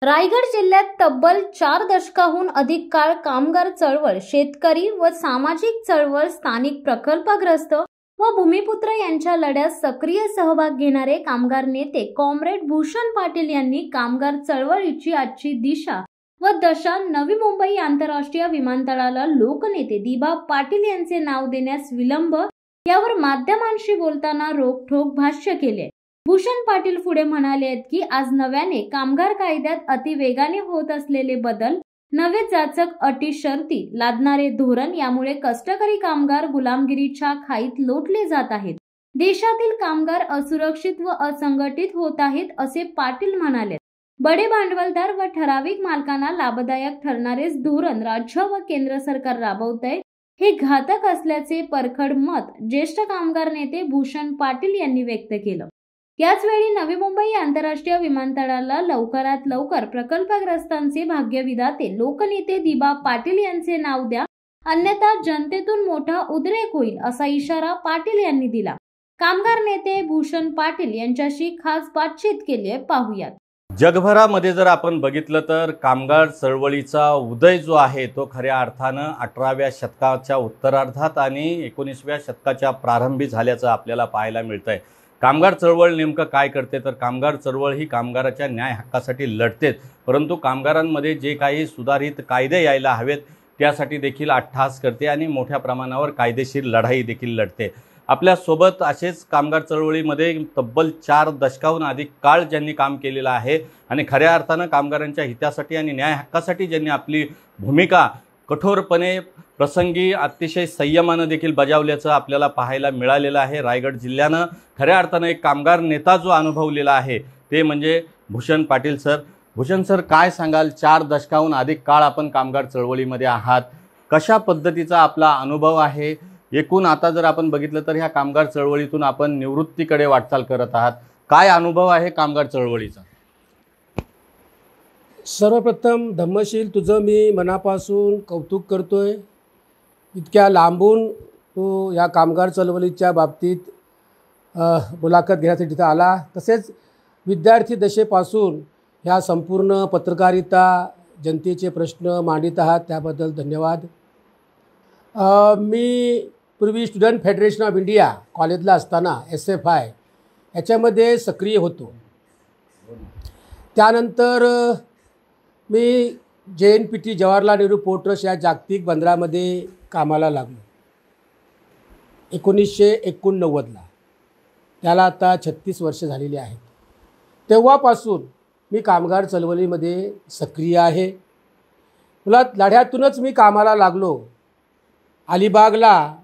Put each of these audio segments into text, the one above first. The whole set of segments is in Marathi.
रायगड जिल्ह्यात तब्बल 4 दशकाहून अधिक काळ कामगार चळवळ, शेतकरी व सामाजिक चळवळ, स्थानिक प्रकल्पग्रस्त व भूमिपुत्र यांच्या लढ्यात सक्रिय सहभाग घेणारे कामगार नेते कॉम्रेड भूषण पाटील यांनी कामगार चळवळीची आजची दिशा व दशा नवी मुंबई आंतरराष्ट्रीय विमानतळाला लोकनेते दिबा पाटील यांचे नाव देण्यास विलंब यावर माध्यमांशी बोलताना रोखठोक भाष्य केले। भूषण पाटील पुढे म्हणाले आहेत की आज नव्याने कामगार कायद्यात अतिवेगाने होत असलेले बदल, नवे जाचक अटी शर्ती लादणारे धोरण यामुळे कष्टकरी कामगार गुलामगिरीच्या खाईत लोटले जात आहेत। देशातील कामगार असुरक्षित व असंघटित होत आहेत असे पाटील म्हणाले। बडे भांडवलदार व ठराविक मालकांना लाभदायक ठरणारेच धोरण राज्य व केंद्र सरकार राबवतंय, हे घातक असल्याचे परखड मत ज्येष्ठ कामगार नेते भूषण पाटील यांनी व्यक्त केलं। याचवेळी नवी मुंबई आंतरराष्ट्रीय विमानतळाला लवकरात लवकर प्रकल्पग्रस्तांचे भाग्यविधाते लोकनेते दिबा पाटील यांचे नाव द्या, अन्यथा जनतेतून मोठा उद्रेक होईल असा इशारा पाटील यांनी दिला। कामगार नेते भूषण पाटील यांच्याशी खास बातचीत केली आहे, पाहूयात। जगभरामध्ये जर आपण बघितलं तर कामगार चळवळीचा उदय जो आहे तो खऱ्या अर्थानं 18व्या शतकाच्या उत्तरार्धात आणि 19व्या शतकाच्या प्रारंभी झाल्याचं आपल्याला पाहायला मिळतंय। कामगार चळवळ नेमकं काय करते तर कामगार चळवळ ही कामगाराच्या न्याय हक्कासाठी लढते, परंतु कामगारांमध्ये जे काही सुधारित कायदे यायला हवेत त्यासाठी देखील अट्टहास करते आणि मोठ्या प्रमाणावर कायदेशीर लढाई देखील लढते। आपल्यासोबत असेच कामगार चळवळीमध्ये तब्बल 4 दशकाहून अधिक काळ ज्यांनी काम केलेलं आहे आणि खऱ्या अर्थानं कामगारांच्या हितासाठी आणि न्याय हक्कासाठी ज्यांनी आपली भूमिका कठोरपणे प्रसंगी अतिशय संयमानं देखील बजावल्याचं आपल्याला पाहायला मिळालेलं आहे। रायगड जिल्ह्यानं खऱ्या अर्थानं एक कामगार नेता जो अनुभवलेला आहे ते म्हणजे भूषण पाटील सर। भूषण सर, काय सांगाल? 4 दशकाहून अधिक काळ आपण कामगार चळवळीमध्ये आहात, कशा पद्धतीचा आपला अनुभव आहे? एकूण आता जर आपण बघितलं तर ह्या कामगार चळवळीतून आपण निवृत्तीकडे वाटचाल करत आहात, काय अनुभव आहे कामगार चळवळीचा? सर्वप्रथम धम्मशील, तुझं मी मनापासून कौतुक करतोय। इतक्या लांबून तू या कामगार चळवळीच्या बाबतीत मुलाखत घेण्यासाठी तिथं आला। तसेच विद्यार्थी दशेपासून ह्या संपूर्ण पत्रकारिता जनतेचे प्रश्न मांडित आहात, त्याबद्दल धन्यवाद। मी पूर्वी स्टुडंट फेडरेशन ऑफ इंडिया कॉलेजला असताना SFI याच्यामध्ये सक्रिय होतो। त्यानंतर मी JNPT Jawaharlal Nehru port trust या जागतिक बंदरामध्ये कामाला लागलो 1989ला। त्याला आता 36 वर्ष झालेली आहेत। तेव्हापासून मी कामगार चळवळीमध्ये सक्रिय आहे। मुळात लढ्यातूनच मी कामाला लागलो। अलिबागला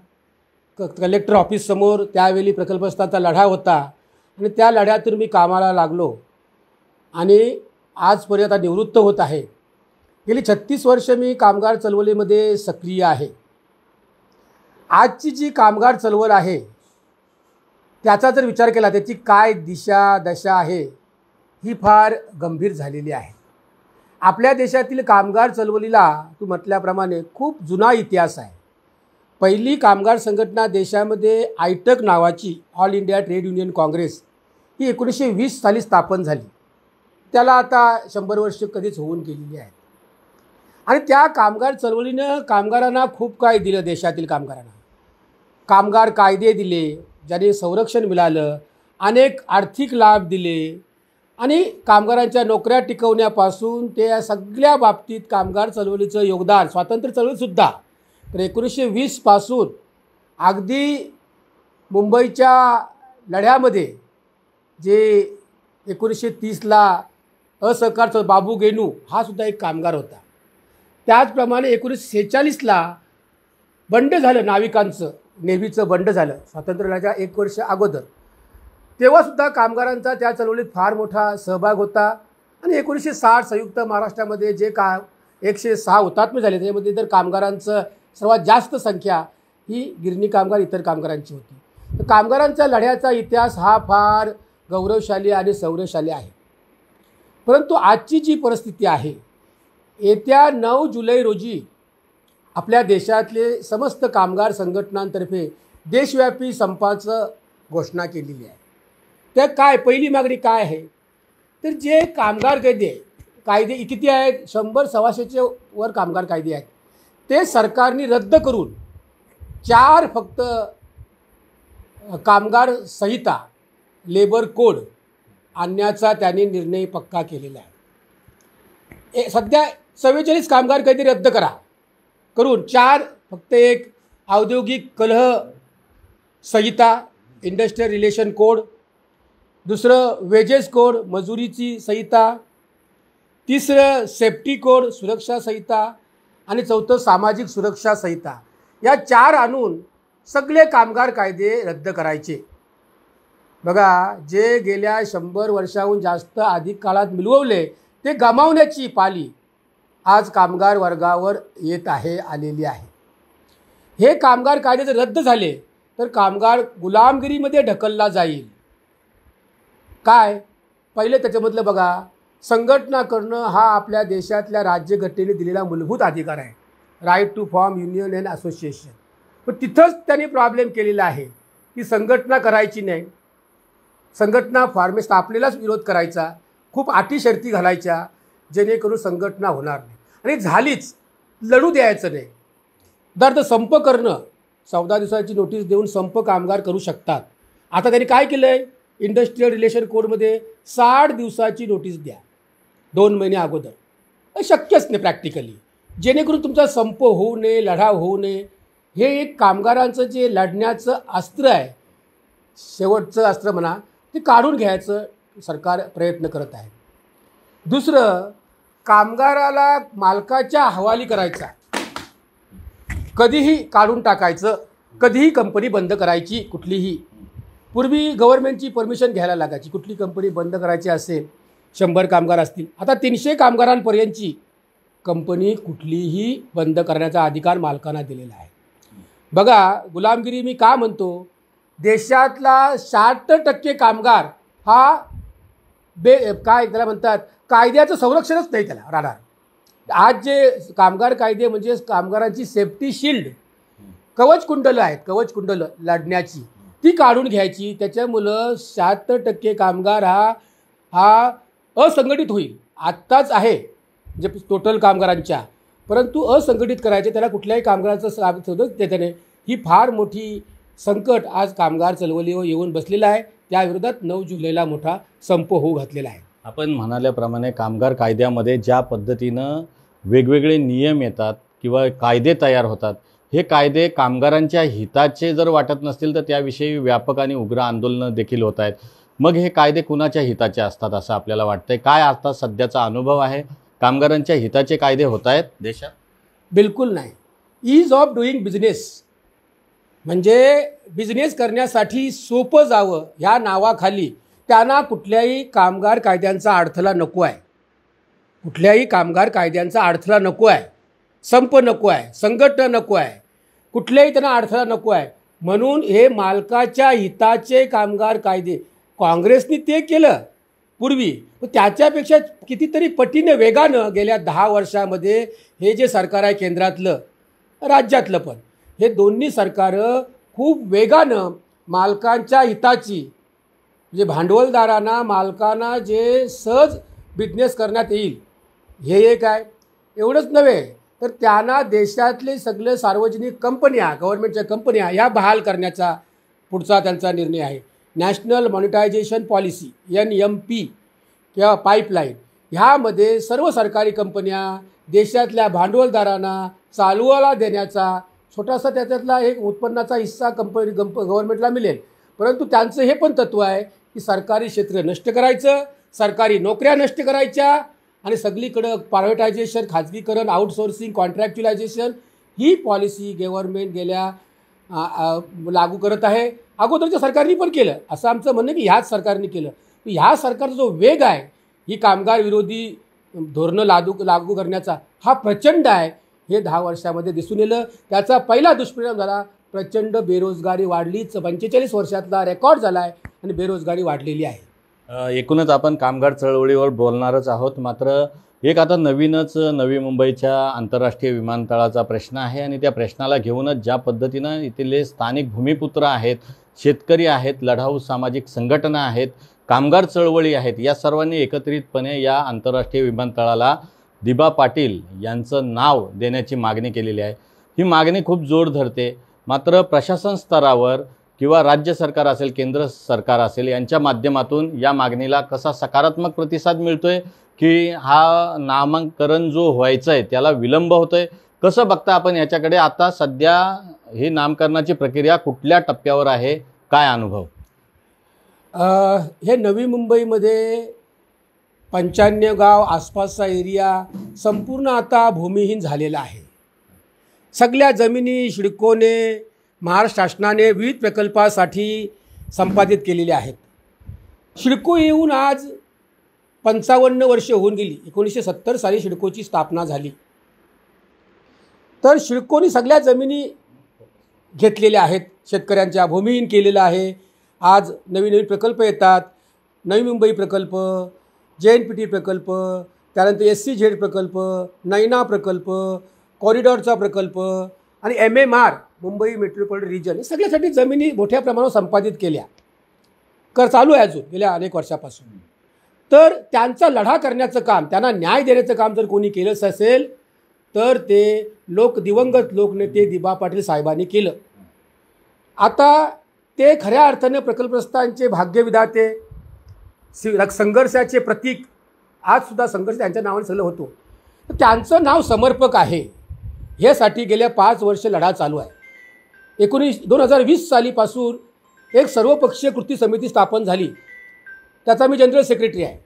कलेक्टर ऑफिस समोर त्यावेळी प्रकल्पस्थांचा लढा होता आणि त्या लढ्यातून मी कामाला लागलो आणि आजपर्यंत निवृत्त होत आहे। गेली 36 वर्ष मी कामगार चळवळीमध्ये सक्रिय आहे। आजची जी कामगार चळवळ आहे त्याचा जर विचार केला, त्याची काय दिशा दशा आहे ही फार गंभीर झालेली आहे। आपल्या देशातील कामगार चळवळीला तू म्हटल्याप्रमाणे खूप जुना इतिहास आहे। पहिली कामगार संघटना देशामध्ये आयटक नावाची all India trade union Congress ही 1920 साली स्थापन झाली। त्याला आता 100 वर्ष कधीच होऊन गेलेली आहेत आणि त्या कामगार चळवळीनं कामगारांना खूप काही दिलं। देशातील कामगारांना कामगार कायदे दिले, ज्याने संरक्षण मिळालं, अनेक आर्थिक लाभ दिले आणि कामगारांच्या नोकऱ्या टिकवण्यापासून ते सगळ्या बाबतीत कामगार चळवळीचं योगदान, स्वातंत्र्य चळवळीसुद्धा तर 1920 पासून अगदी मुंबईच्या लढ्यामध्ये जे 1930ला असहकारचा बाबू गेनू हा सुद्धा एक कामगार होता। त्याचप्रमाणे 1946ला बंड झालं नाविकांचं, नेव्हीचं बंड झालं स्वातंत्र्याच्या 1 वर्ष अगोदर। तेव्हासुद्धा कामगारांचा त्या चळवळीत फार मोठा सहभाग होता आणि 1960 संयुक्त महाराष्ट्रामध्ये जे 106 हुतात्मे झाले त्यामध्ये तर कामगारांचं सर्वात जास्त संख्या ही गिरणी कामगार इतर कामगारांची होती। तर कामगारांच्या लढ्याचा इतिहास हा फार गौरवशाली आणि सौरवशाली आहे। परंतु आजची जी परिस्थिती आहे, येत्या 9 जुलै रोजी आपल्या देशातले समस्त कामगार संघटनांतर्फे देशव्यापी संपाचं घोषणा केलेली आहे। तर काय पहिली मागणी काय आहे तर जे कामगार कायदे कायदे किती आहेत, 100-125च्या वर कामगार कायदे आहेत, ते सरकारने रद्द करून 4 फक्त कामगार संहिता, लेबर कोड आणण्याचा त्यांनी निर्णय पक्का केलेला आहे. सध्या 44 कामगार कायदे रद्द करून 4 फक्त एक औद्योगिक कलह संहिता, इंडस्ट्रियल रिलेशन कोड, दुसरं वेजेस कोड, मजुरीची संहिता, तिसरं सेफ्टी कोड, सुरक्षा संहिता, आणि चौथं सामाजिक सुरक्षा संहिता, या 4 आणून सगळे कामगार कायदे रद्द करायचे. बघा, जे गेल्या 100 वर्षाहून जास्त अधिक काळात मिळवले ते गमावण्याची पाली आज कामगार वर्गावर आलेली आहे. हे कामगार कायदे जर रद्द झाले तर कामगार गुलामगिरीमध्ये ढकलला जाईल. काय पहिले त्याच्यामधलं बघा, संघटना करणं हा आपल्या देशातल्या राज्यघटनेने दिलेला मूलभूत अधिकार आहे, right to form union and association. पण तिथंच त्यांनी प्रॉब्लेम केलेला आहे की संघटना करायची नाही, संघटना फॉर्मेस्ट आपल्यालाच विरोध करायचा, खूप अटी शर्ती घालायच्या जेणेकरून संघटना होणार नाही, आणि झालीच लढू द्यायचं नाही. उदाहरणार्थ संप करणं, 14 दिवसाची नोटीस देऊन संप कामगार करू शकतात. आता त्यांनी काय केलं आहे, इंडस्ट्रियल रिलेशन कोडमध्ये 60 दिवसाची नोटीस द्या 2 महिने अगोदर. शक्यच नाही प्रॅक्टिकली, जेणेकरून तुमचा संप होऊ नये, लढा होऊ नये. हे एक कामगारांचं जे लढण्याचं अस्त्र आहे, शेवटचं अस्त्र म्हणा, ते काढून घ्यायचं सरकार प्रयत्न करत आहे. दुसरं, कामगाराला मालकाच्या हवाली करायचा, कधीही काढून टाकायचं, कधीही कंपनी बंद करायची कुठलीही. पूर्वी गव्हर्नमेंटची परमिशन घ्यायला लागायची, कुठली कंपनी बंद करायची असेल, 100 कामगार असतील, आता 300 कामगारांपर्यंतची कंपनी कुठलीही बंद करण्याचा अधिकार मालकांना दिलेला आहे. बघा, गुलामगिरी मी का म्हणतो, देशातला 60% कामगार हा काय त्याला म्हणतात, कायद्याचं संरक्षणच नाही त्याला राहणार. आज जे कामगार कायदे म्हणजे कामगारांची सेफ्टी शील्ड, कवच कुंडलं आहेत, कवच कुंडलं लढण्याची, ती काढून घ्यायची. त्याच्यामुळं 60% कामगार हा असंघटित होईल. आत्ताच आहे जे टोटल कामगारांच्या, परंतु असंघटित करायचे, त्याला कुठल्याही कामगाराचं शोधत त्याने. ही फार मोठी संकट आज कामगार चळवळीवर येऊन बसलेलं आहे. त्याविरोधात 9 जुलैला मोठा संप होऊ घातलेला आहे. आपण म्हणाल्याप्रमाणे कामगार कायद्यामध्ये ज्या पद्धतीनं वेगवेगळे नियम येतात किंवा कायदे तयार होतात, हे कायदे कामगारांच्या हिताचे जर वाटत नसतील तर त्याविषयी व्यापक आणि उग्र आंदोलनं देखील होत आहेत. मग हे कायदे कुणाच्या हिताचे असतात असं आपल्याला वाटतंय? काय आता सध्याचा अनुभव आहे, कामगारांच्या हिताचे कायदे होत आहेत देशात? बिलकुल नाही. ईज ऑफ डुईंग बिझनेस म्हणजे बिझनेस करण्यासाठी सोपं जावं ह्या नावाखाली त्यांना कुठल्याही कामगार कायद्यांचा अडथळा नको आहे, कुठल्याही कामगार कायद्यांचा अडथळा नको आहे, संप नको आहे, संघटना नको आहे, कुठल्याही त्यांना अडथळा नको आहे. म्हणून हे मालकाच्या हिताचे कामगार कायदे, काँग्रेसने ते केलं पूर्वी, पण त्याच्यापेक्षा कितीतरी पटीने वेगानं गेल्या 10 वर्षामध्ये हे जे सरकार आहे केंद्रातलं राज्यातलं पण, हे दोन्ही सरकारं खूप वेगानं मालकांच्या हिताची, म्हणजे भांडवलदारांना मालकांना जे सहज बिझनेस करण्यात येईल हे एक आहे. एवढंच नव्हे तर त्यांना देशातले सगळे सार्वजनिक कंपन्या, गव्हर्नमेंटच्या कंपन्या ह्या बहाल करण्याचा पुढचा त्यांचा निर्णय आहे. नॅशनल मॉनिटायझेशन पॉलिसी NMP किंवा पाईपलाईन, ह्यामध्ये सर्व सरकारी कंपन्या देशातल्या भांडवलदारांना चालवायला देण्याचा छोटासा त्याच्यातला एक उत्पन्नाचा हिस्सा गव्हर्नमेंटला मिळेल. परंतु त्यांचं हे पण तत्त्व आहे की सरकारी क्षेत्र नष्ट करायचं, सरकारी नोकऱ्या नष्ट करायच्या, आणि सगळीकडं प्रायव्हेटायझेशन, खाजगीकरण, आउटसोर्सिंग, कॉन्ट्रॅक्च्युलायझेशन ही पॉलिसी गव्हर्नमेंट गेल्या लागू करत आहे. अगोदरच्या सरकारने पण केलं, असं आमचं म्हणणं की ह्याच सरकारने केलं. ह्या सरकारचा जो वेग आहे ही कामगार विरोधी धोरणं लागू करण्याचा, हा प्रचंड आहे. हे 10 वर्षामध्ये दिसून येलं. त्याचा पहिला दुष्परिणाम झाला, प्रचंड बेरोजगारी वाढली. 45 वर्षातला रेकॉर्ड झाला आहे आणि बेरोजगारी वाढलेली आहे. एकूणच आपण कामगार चळवळीवर बोलणारच आहोत, मात्र एक आता नवीनच नवी मुंबईच्या आंतरराष्ट्रीय विमानतळाचा प्रश्न आहे आणि त्या प्रश्नाला घेऊनच ज्या पद्धतीनं इथले स्थानिक भूमिपुत्र आहेत शेतकरी आहेत, लढाऊ सामाजिक संघटना आहेत, कामगार चळवळी आहेत, या सर्वांनी एकत्रितपणे या आंतरराष्ट्रीय विमानतळाला दिबा पाटील यांचं नाव देण्याची मागणी केलेली आहे. ही मागणी खूप जोर धरते. मात्र प्रशासन स्तरावर किंवा राज्य सरकार असेल, केंद्र सरकार असेल, यांच्या माध्यमातून या मागणीला कसा सकारात्मक प्रतिसाद मिळतोय की हा नामकरण जो व्हायचं आहे त्याला विलंब होतोय, कसं बघता आपण याच्याकडे? आता सध्या ही नामकरणाची प्रक्रिया कुठल्या टप्प्यावर आहे, काय अनुभव? हे नवी मुंबईमध्ये 95 गाव आसपासचा एरिया संपूर्ण आता भूमिहीन झालेला आहे. सगळ्या जमिनी सिडकोने, महाराष्ट्र शासनाने विविध प्रकल्पासाठी संपादित केलेले आहेत. सिडको येऊन आज 55 वर्षे होऊन गेली. 1970 साली सिडकोची स्थापना झाली. तर सिडकोनी सगळ्या जमिनी घेतलेल्या आहेत, शेतकऱ्यांच्या भूमिहीन केलेलं आहे. आज नवीन नवीन प्रकल्प येतात. नवी मुंबई प्रकल्प, JNPT प्रकल्प, त्यानंतर SCZ प्रकल्प, नैना प्रकल्प, कॉरिडॉरचा प्रकल्प आणि MMR मुंबई मेट्रोपॉलिटन रिजन, हे सगळ्यासाठी जमिनी मोठ्या प्रमाणावर संपादित केल्या. चालू आहे अजून गेल्या अनेक वर्षापासून. तर त्यांचा लढा करण्याचं काम, त्यांना न्याय देण्याचं काम जर कोणी केलंच असेल तर ते दिवंगत लोकनेते दिबा पाटील साहेबांनी केलं. आता ते खऱ्या अर्थाने प्रकल्पग्रस्तांचे भाग्यविधाते, संघर्षाचे प्रतीक. आजसुद्धा संघर्ष त्यांच्या नावाने सगळं होतो. तर त्यांचं नाव समर्पक आहे ह्यासाठी गेल्या 5 वर्ष लढा चालू आहे. 2020 सालीपासून एक सर्वपक्षीय कृती समिती स्थापन झाली. त्याचा मी जनरल सेक्रेटरी आहे.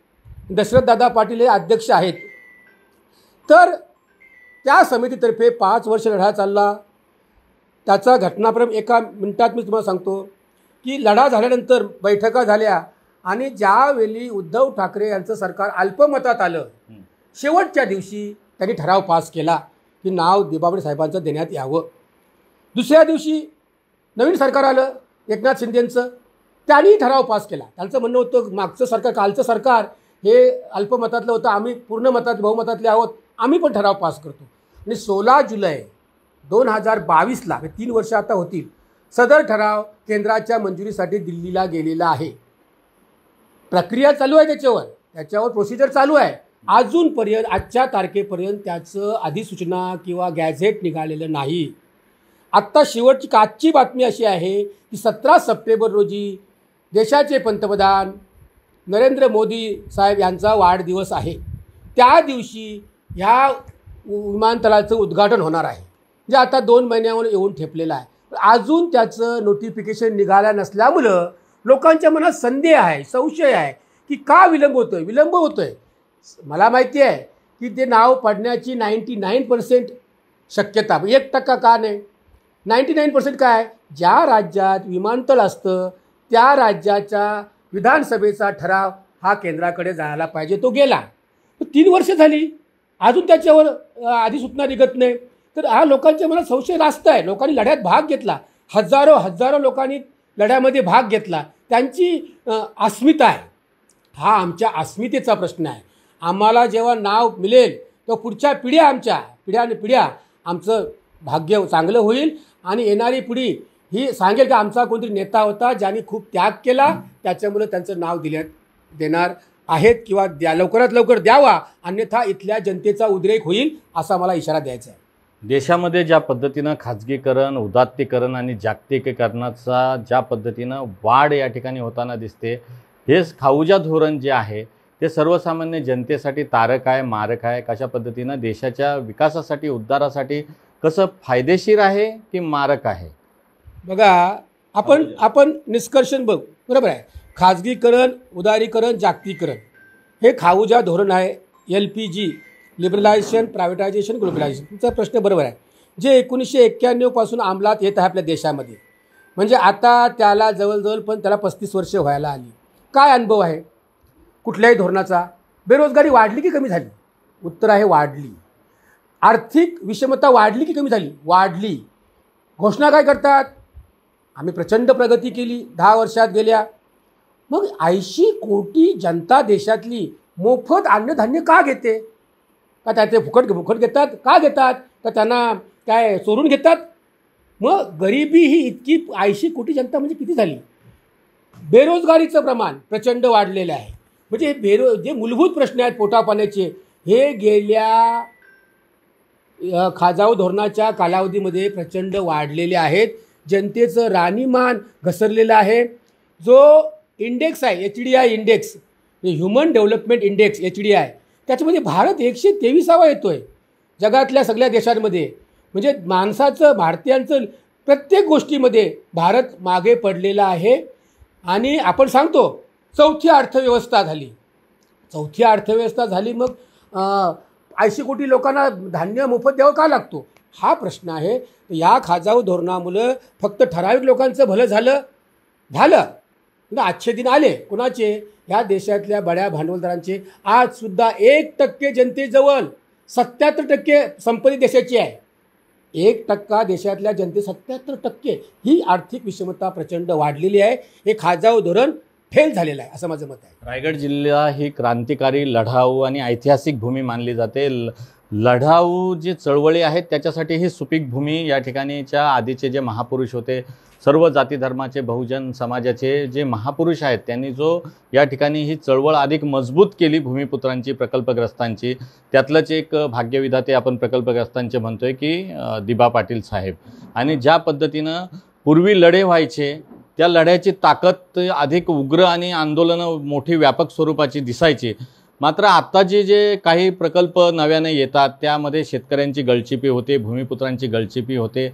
दशरथदादा पाटील हे अध्यक्ष आहेत. तर त्या समितीतर्फे 5 वर्ष लढा चालला. त्याचा घटनाक्रम एका मिनिटात मी तुम्हाला सांगतो की लढा झाल्यानंतर बैठका झाल्या आणि ज्यावेळी उद्धव ठाकरे यांचं सरकार अल्पमतात आलं, शेवटच्या दिवशी त्यांनी ठराव पास केला की नाव दिबा पाटील साहेबांचं देण्यात यावं. दुसऱ्या दिवशी नवीन सरकार आलं एकनाथ शिंदेंचं, त्यांनी ठराव पास केला. त्यांचं म्हणणं होतं मागचं सरकार, कालचं सरकार हे अल्पमतातलं होतं, आम्ही पूर्ण मतात बहुमतातले आहोत, आम्ही पण ठराव पास करतो. आणि 16 जुलै 2022ला 3 वर्ष आता होतील, सदर ठराव केंद्राच्या मंजुरीसाठी दिल्लीला गेलेला आहे. प्रक्रिया चालू आहे, त्याच्यावर प्रोसिजर चालू आहे. अजूनपर्यंत आजच्या तारखेपर्यंत त्याचं अधिसूचना किंवा गॅझेट निघालेलं नाही. आत्ता शेवटची आजची बातमी अशी आहे की 17 सप्टेंबर रोजी देशाचे पंतप्रधान नरेंद्र मोदी साहेब यांचा वाढदिवस आहे. त्या दिवशी ह्या विमानतळाचं उद्घाटन होणार आहे, जे आता 2 महिन्यावर येऊन ठेपलेलं आहे. अजून त्याचं नोटिफिकेशन निघालं नसल्यामुळं लोकांच्या मनात संदेह आहे, संशय आहे की का विलंब होतोय. मला माहिती आहे की ते नाव पडण्याची 99% शक्यता, 1% का नाही. 99% काय, ज्या राज्यात विमानतळ असतं त्या राज्याच्या विधानसभेचा ठराव हा केंद्राकडे जायला पाहिजे, तो गेला. 3 वर्ष झाली, अजून त्याच्यावर अधिसूचना निघत नाही. तर हा लोकांच्या मनात संशय रास्त आहे. लोकांनी लढ्यात भाग घेतला, हजारो लोकांनी लढ्यामध्ये भाग घेतला. त्यांची अस्मिता आहे. हा आमच्या अस्मितेचा प्रश्न आहे. आम्हाला जेव्हा नाव मिळेल तेव्हा पुढच्या पिढ्या, आमच्या पिढ्या आमचं भाग्य चांगलं होईल आणि येणारी पिढी ही सांगेल की आमचा कोणतरी नेता होता ज्यांनी खूप त्याग केला, त्याच्यामुळे त्यांचं नाव देणार आहेत किंवा लवकरात लवकर द्यावा, अन्यथा इथल्या जनतेचा उद्रेक होईल असा मला इशारा द्यायचा आहे. देशामध्ये ज्या पद्धतीनं खाजगीकरण, उदात्तीकरण आणि जागतिकीकरणाचा ज्या पद्धतीनं वाढ या ठिकाणी होताना दिसते, हे खाऊजा धोरण जे आहे ते सर्वसामान्य जनतेसाठी तारक आहे, मारक आहे. कशा पद्धतीनं देशाच्या विकासासाठी, उद्धारासाठी कसं फायदेशीर आहे की मारक आहे? बघा, आपण निष्कर्षण बघ, बरोबर आहे. खाजगीकरण, उदारीकरण, जागतिकीकरण हे खाऊजा धोरण आहे. LPG, liberalisation, privatisation, globalisation. तुमचा प्रश्न बरोबर आहे. जे 1991 पासून अंमलात येत आहे आपल्या देशामध्ये, म्हणजे आता त्याला जवळजवळ पण त्याला 35 वर्ष व्हायला आली. काय अनुभव आहे कुठल्याही धोरणाचा? बेरोजगारी वाढली की कमी झाली? उत्तर आहे वाढली. आर्थिक विषमता वाढली की कमी झाली? वाढली. घोषणा काय करतात? आम्ही प्रचंड प्रगती केली 10 वर्षात गेल्या. मग 80 कोटी जनता देशातली मोफत अन्नधान्य का घेते? का त्या ते फुकट घेतात? का घेतात? का त्यांना काय चोरून घेतात? मग गरिबी ही इतकी 80 कोटी जनता म्हणजे किती झाली. बेरोजगारीचं प्रमाण प्रचंड वाढलेलं आहे. म्हणजे जे मूलभूत प्रश्न आहेत पोटापाण्याचे हे गेल्या खाजाऊ धोरणाच्या कालावधीमध्ये प्रचंड वाढलेले आहेत. जनतेचं राहणीमान घसरलेलं आहे. जो इंडेक्स आहे HDI index, human development index HDI, त्याच्यामध्ये भारत 123वा येतो आहे जगातल्या सगळ्या देशांमध्ये. म्हणजे भारतीयांचं प्रत्येक गोष्टीमध्ये भारत मागे पडलेला आहे. आणि आपण सांगतो चौथी अर्थव्यवस्था झाली. मग 80 कोटी लोकांना धान्य मोफत द्यावं का लागतो हा प्रश्न आहे. या खाजाऊ धोरणामुळं फक्त ठराविक लोकांचं भलं झालं. आजचे दिन आले कुणाचे, ह्या देशातल्या बड्या भांडवलदारांचे. आजसुद्धा 1% जनतेजवळ 77% संपत्ती देशाची आहे. 1% देशातल्या जनते 77% ही आर्थिक विषमता प्रचंड वाढलेली आहे. हे खाजाऊ धोरण फेल झालेलं आहे असं माझं मत आहे. रायगड जिल्हा ही क्रांतिकारी, लढाऊ आणि ऐतिहासिक भूमी मानली जाते. लढाऊ जी चळवळी आहेत त्याच्यासाठी ही सुपीक भूमी. या ठिकाणीच्या आधीचे जे महापुरुष होते, सर्व जाती धर्माचे, बहुजन समाजाचे जे महापुरुष आहेत, त्यांनी जो या ठिकाणी ही चळवळ अधिक मजबूत केली भूमिपुत्रांची, प्रकल्पग्रस्तांची. त्यातलंच एक भाग्यविधाते आपण प्रकल्पग्रस्तांचे म्हणतोय की दिबा पाटील साहेब. आणि ज्या पद्धतीनं पूर्वी लढे व्हायचे त्या लढ्याची ताकद अधिक उग्र आणि आंदोलनं मोठी व्यापक स्वरूपाची दिसायची. मात्र आता जे काही प्रकल्प नव्याने येतात त्यामध्ये शेतकऱ्यांची गळचिपी होते, भूमिपुत्रांची गळचिपी होते.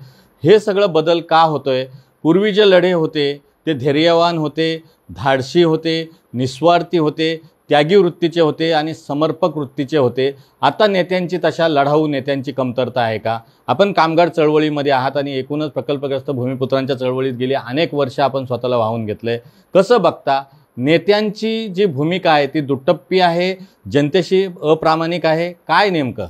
हे सगळं बदल का होतोय? पूर्वी जे लढे होते ते धैर्यवान होते, धाडसी होते, निस्वार्थी होते, त्यागी वृत्तीचे होते आणि समर्पक वृत्तीचे होते. आता नेत्यांची, तशा लढाऊ नेत्यांची कमतरता आहे का? आपण कामगार चळवळीमध्ये आहात आणि एकूणच प्रकल्पग्रस्त भूमिपुत्रांच्या चळवळीत गेली अनेक वर्ष आपण स्वतःला वाहून घेतलंय. कसं बघता? नेत्यांची जी भूमिका आहे ती दुट्टप्पी आहे, जनतेशी अप्रामाणिक आहे, काय नेमकं?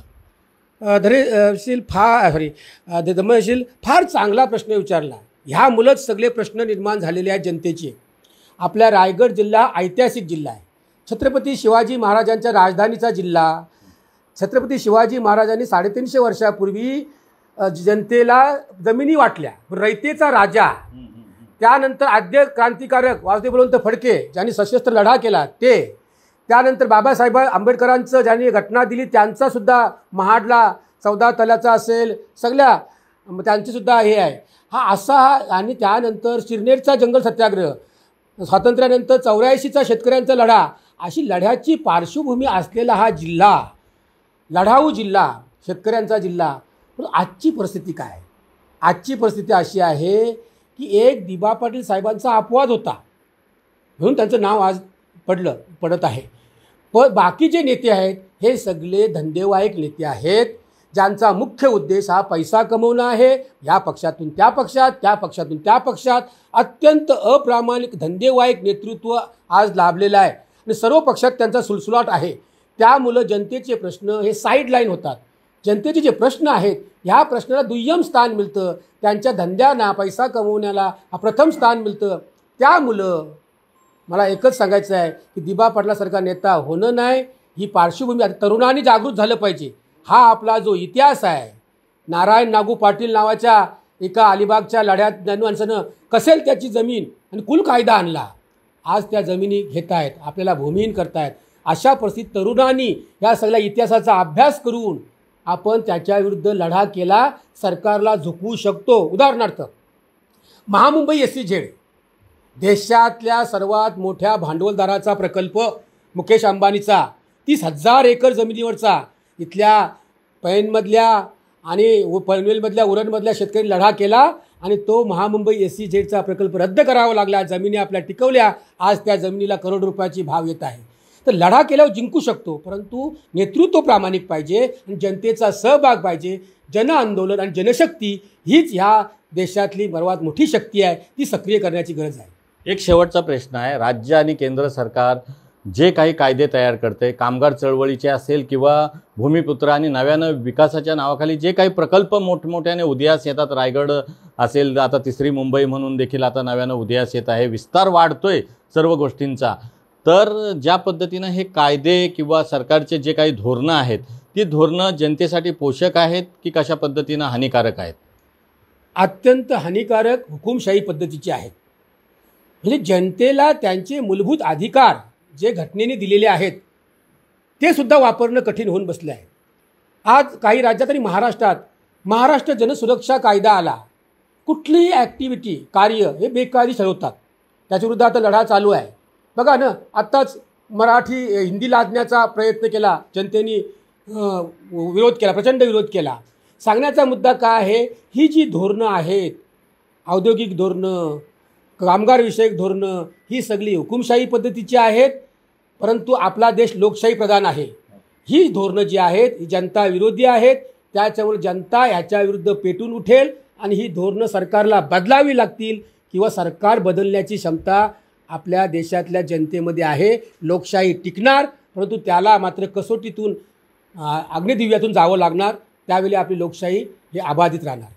दमयशील फार चांगला प्रश्न विचारला. ह्यामुळंच सगळे प्रश्न निर्माण झालेले आहेत जनतेचे. आपला रायगड जिल्हा ऐतिहासिक जिल्हा आहे. छत्रपती शिवाजी महाराजांच्या राजधानीचा जिल्हा. छत्रपती शिवाजी महाराजांनी 350 वर्षापूर्वी जनतेला जमिनी वाटल्या. रयतेचा राजा, त्यानंतर आद्य क्रांतिकारक वासुदेव बळवंत फडके ज्यांनी सशस्त्र लढा केला ते, त्यानंतर बाबासाहेब आंबेडकरांचं ज्यांनी घटना दिली त्यांचासुद्धा महाडला 14 तल्याचा असेल, सगळ्या त्यांचीसुद्धा हे आहे. हा असा. आणि त्यानंतर शिरनेरचा जंगल सत्याग्रह, स्वातंत्र्यानंतर 84चा शेतकऱ्यांचा लढा, अशी लढ्याची पार्श्वभूमी असलेला हा जिल्हा, लढाऊ जिल्हा, शेतकऱ्यांचा जिल्हा. पण आजची परिस्थिती काय? आजची परिस्थिती अशी आहे की एक दिबा पाटील साहेबांचा अपवाद होता म्हणून त्यांचं नाव आज पडत आहे. पण बाकी जे नेते आहेत हे सगळे धंदेवाईक नेते आहेत, ज्यांचा मुख्य उद्देश हा पैसा कमवणं आहे. या पक्षातून त्या पक्षात, त्या पक्षातून त्या पक्षात अत्यंत अप्रामाणिक धंदेवाईक नेतृत्व आज लाभलेलं आहे आणि सर्व पक्षात त्यांचा सुलसुलाट आहे. त्यामुळं जनतेचे प्रश्न हे साईडलाईन होतात. जनतेचे जे प्रश्न आहेत ह्या प्रश्नाला दुय्यम स्थान मिळतं, त्यांच्या धंद्यांना, पैसा कमवण्याला प्रथम स्थान मिळतं. त्यामुळं मला एकच सांगायचं आहे की दिबा पाटलासारखा नेता होणं नाही, ही पार्श्वभूमी आता तरुणांनी जागृत झालं पाहिजे. हा आपला जो इतिहास आहे, नारायण नागू पाटील नावाच्या एका अलिबागच्या लढ्यात माणसानं कसेल त्याची जमीन आणि कुल कायदा आणला. आज त्या जमिनी घेत आहेत, आपल्याला भूमिहीन करतायत. अशा परिस्थितीत तरुणांनी या सगळ्या इतिहासाचा अभ्यास करून आपण त्याच्याविरुद्ध लढा केला, सरकारला झुकवू शकतो. उदाहरणार्थ महामुंबई SEZ, देशातल्या सर्वात मोठ्या भांडवलदाराचा प्रकल्प मुकेश अंबानीचा, 30,000 एकर जमिनीवरचा. इथल्या पैनमधल्या आणि पनवेलमधल्या, उरणमधल्या शेतकरी लढा केला आणि तो महामुंबई SEZचा प्रकल्प रद्द करावा लागला. जमिनी आपल्या टिकवल्या. आज त्या जमिनीला करोड रुपयाची भाव येत आहे. तर लढा केल्यावर जिंकू शकतो, परंतु नेतृत्व प्रामाणिक पाहिजे आणि जनतेचा सहभाग पाहिजे. जनआंदोलन आणि जनशक्ती हीच ह्या देशातली सर्वात मोठी शक्ती आहे, ती सक्रिय करण्याची गरज आहे. एक शेवटचा प्रश्न आहे. राज्य आणि केंद्र सरकार जे काही कायदे तयार करते, कामगार चळवळीचे असेल किंवा भूमिपुत्र आणि नव्यानं विकासाच्या नावाखाली जे काही प्रकल्प मोठमोठ्याने उदयास येतात, रायगड असेल, आता 3री मुंबई म्हणून देखील आता नव्यानं उदयास येत आहे, विस्तार वाढतोय सर्व गोष्टींचा. तर ज्या पद्धतीनं हे कायदे किंवा सरकारचे जे काही धोरणं आहेत ती धोरणं जनतेसाठी पोषक आहेत की कशा पद्धतीनं हानिकारक आहेत? अत्यंत हानिकारक हुकुमशाही पद्धतीची आहेत. म्हणजे जनतेला त्यांचे मूलभूत अधिकार जे घटनेने दिलेले आहेत ते सुद्धा वापरणं कठीण होऊन बसले आहे. आज काही राज्यात आणि महाराष्ट्र जनसुरक्षा कायदा आला. कुठलीही ॲक्टिव्हिटी कार्य हे बेकायदेशीर ठरवतात. त्याच्याविरुद्ध आता लढा चालू आहे. बघा ना, आत्ताच हिंदी लादण्याचा प्रयत्न केला, जनतेने विरोध केला, प्रचंड विरोध केला. सांगण्याचा मुद्दा काय आहे, ही जी धोरणं आहेत, औद्योगिक धोरणं, कामगारविषयक धोरणं, ही सगळी हुकुमशाही पद्धतीची आहेत. परंतु आपला देश लोकशाही प्रधान आहे. ही धोरणं जी आहेत ही जनता विरोधी आहेत. त्याच्यामुळे जनता ह्याच्याविरुद्ध पेटून उठेल आणि ही धोरणं सरकारला बदलावी लागतील किंवा सरकार बदलण्याची क्षमता आपल्या देशातल्या जनतेमध्ये आहे. लोकशाही टिकणार, परंतु त्याला मात्र कसोटीतून अग्निदिव्यातून जावं लागणार. त्यावेळी आपली लोकशाही हे अबाधित राहणार.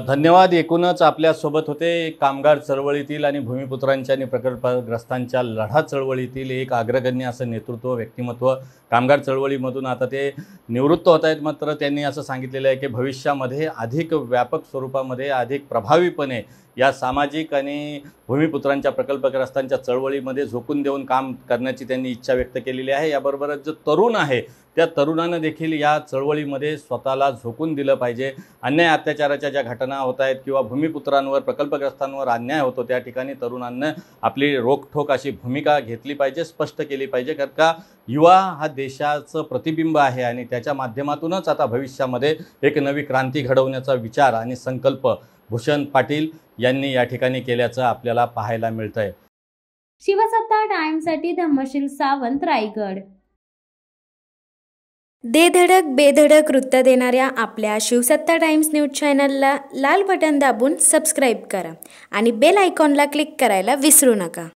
धन्यवाद. एकूणच आपल्यासोबत होते कामगार चळवळीतील आणि भूमिपुत्रांच्या आणि प्रकल्पग्रस्तांच्या लढा चळवळीतील एक अग्रगण्य असं नेतृत्व व्यक्तिमत्व. कामगार चळवळीमधून आता ते निवृत्त होत आहेत. मात्र त्यांनी असं सांगितलेलं आहे की भविष्यामध्ये अधिक व्यापक स्वरूपामध्ये अधिक प्रभावीपणे या सामाजिक आणि भूमिपुत्रांच्या प्रकल्पग्रस्तांच्या चळवळीमध्ये झोकून देऊन काम करण्याची त्यांनी इच्छा व्यक्त केलेली आहे. याबरोबरच जो तरुण आहे त्या तरुणानं देखील या चळवळीमध्ये स्वतःला झोकून दिलं पाहिजे. अन्याय अत्याचाराच्या ज्या घटना होत आहेत किंवा भूमिपुत्रांवर प्रकल्पग्रस्तांवर अन्याय होतो त्या ठिकाणी तरुणांना आपली रोखठोक अशी भूमिका घेतली पाहिजे, स्पष्ट केली पाहिजे. कारण का युवा हा देशाचं प्रतिबिंब आहे आणि त्याच्या माध्यमातूनच आता भविष्यामध्ये एक नवी क्रांती घडवण्याचा विचार आणि संकल्प भूषण पाटील यांनी या ठिकाणी केल्याचं आपल्याला पाहायला मिळतंय. शिवसत्ता टाइम्ससाठी धम्मशील सावंत, रायगड. दे धडक बेधडक वृत्त देणाऱ्या आपल्या शिवसत्ता टाइम्स न्यूज चॅनलला लाल बटन दाबून सबस्क्राईब करा आणि बेल आयकॉनला क्लिक करायला विसरू नका.